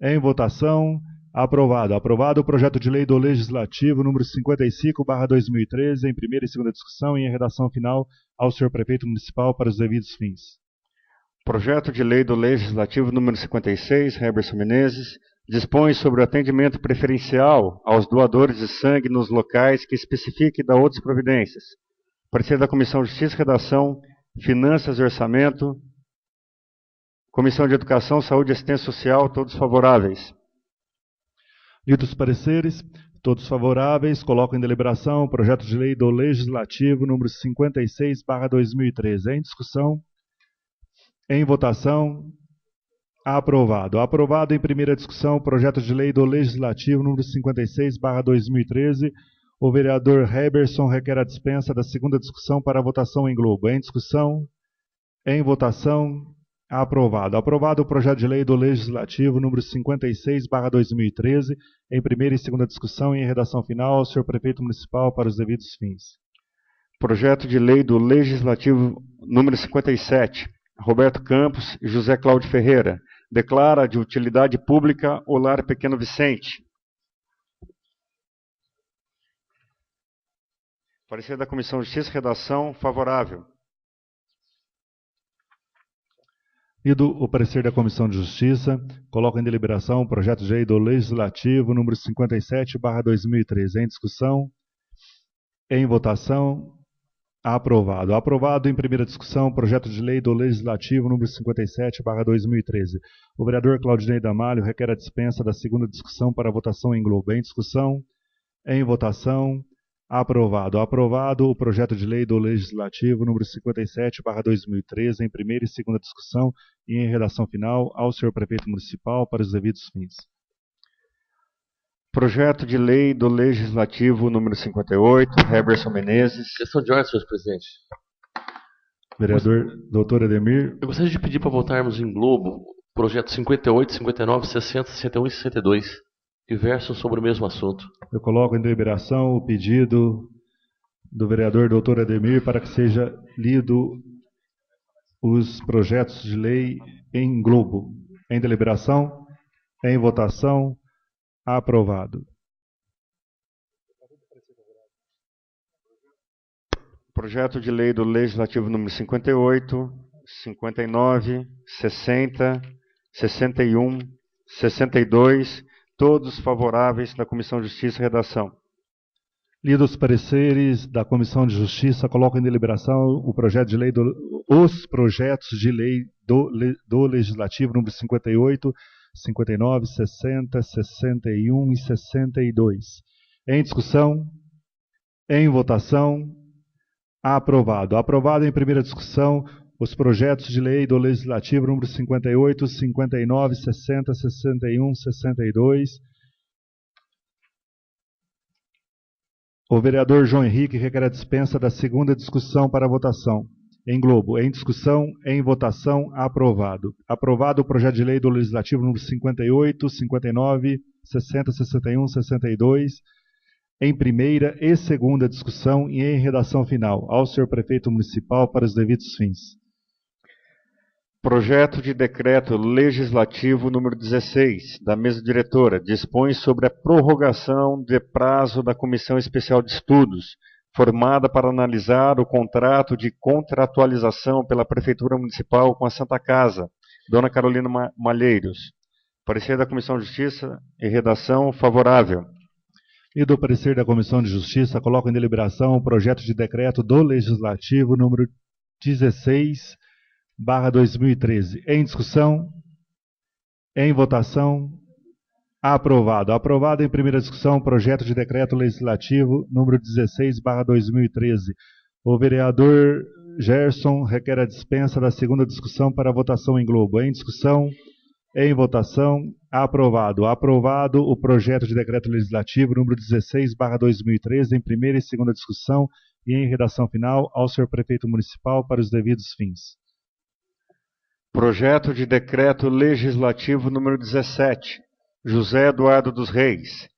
Em votação. Aprovado. Aprovado o projeto de lei do Legislativo número 55/2013 em primeira e segunda discussão e em redação final ao senhor prefeito municipal para os devidos fins. Projeto de lei do Legislativo número 56, Heberson Menezes, dispõe sobre o atendimento preferencial aos doadores de sangue nos locais que especifique da outras providências. Parecer da Comissão de Justiça, Redação, Finanças e Orçamento. Comissão de Educação, Saúde e Assistência Social, todos favoráveis. Lidos os pareceres, todos favoráveis, coloco em deliberação o projeto de lei do Legislativo número 56/2013. Em discussão. Em votação. Aprovado. Aprovado em primeira discussão o projeto de lei do Legislativo número 56/2013. O vereador Heberson requer a dispensa da segunda discussão para a votação em globo. Em discussão. Em votação. Aprovado. Aprovado o projeto de lei do Legislativo número 56/2013 em primeira e segunda discussão e em redação final ao senhor prefeito municipal para os devidos fins. Projeto de lei do Legislativo número 57. Roberto Campos e José Cláudio Ferreira, declara de utilidade pública o Lar Pequeno Vicente. Parecer da Comissão de Justiça, Redação, favorável. Lido o parecer da Comissão de Justiça, coloco em deliberação o projeto de lei do Legislativo número 57/2013. Em discussão. Em votação. Aprovado. Aprovado em primeira discussão o projeto de lei do Legislativo número 57/2013. O vereador Claudinei Damalho requer a dispensa da segunda discussão para a votação em globo. Em discussão. Em votação. Aprovado. Aprovado o projeto de lei do Legislativo número 57/2013 em primeira e segunda discussão e em redação final ao senhor prefeito municipal para os devidos fins. Projeto de lei do Legislativo número 58, Heberson Menezes. Questão de ordem, senhor presidente. Vereador doutor Ademir. Eu gostaria de pedir para votarmos em globo projeto 58, 59, 60, 61 e 62, que versam sobre o mesmo assunto. Eu coloco em deliberação o pedido do vereador doutor Ademir para que seja lido os projetos de lei em globo. Em deliberação, em votação. Aprovado. Projeto de lei do Legislativo número 58, 59, 60, 61, 62, todos favoráveis da Comissão de Justiça e Redação. Lidos os pareceres da Comissão de Justiça, coloco em deliberação o projeto de lei os projetos de lei do Legislativo número 58, 59, 60, 61 e 62. Em discussão. Em votação. Aprovado. Aprovado em primeira discussão os projetos de lei do Legislativo número 58, 59, 60, 61, 62. O vereador João Henrique requer a dispensa da segunda discussão para a votação. Em globo. Em discussão. Em votação. Aprovado. Aprovado o projeto de lei do Legislativo número 58, 59, 60, 61, 62. Em primeira e segunda discussão e em redação final ao senhor prefeito municipal para os devidos fins. Projeto de decreto legislativo número 16, da mesa diretora, dispõe sobre a prorrogação de prazo da Comissão Especial de Estudos, formada para analisar o contrato de contratualização pela Prefeitura Municipal com a Santa Casa, Dona Carolina Malheiros. Parecer da Comissão de Justiça e Redação, favorável. E do parecer da Comissão de Justiça, coloco em deliberação o projeto de decreto do Legislativo número 16/2013. Em discussão. Em votação. Aprovado. Aprovado em primeira discussão o projeto de decreto legislativo número 16/2013. O vereador Gerson requer a dispensa da segunda discussão para a votação em globo. Em discussão. Em votação. Aprovado. Aprovado o projeto de decreto legislativo número 16/2013 em primeira e segunda discussão e em redação final ao senhor prefeito municipal para os devidos fins. Projeto de decreto legislativo número 17. José Eduardo dos Reis.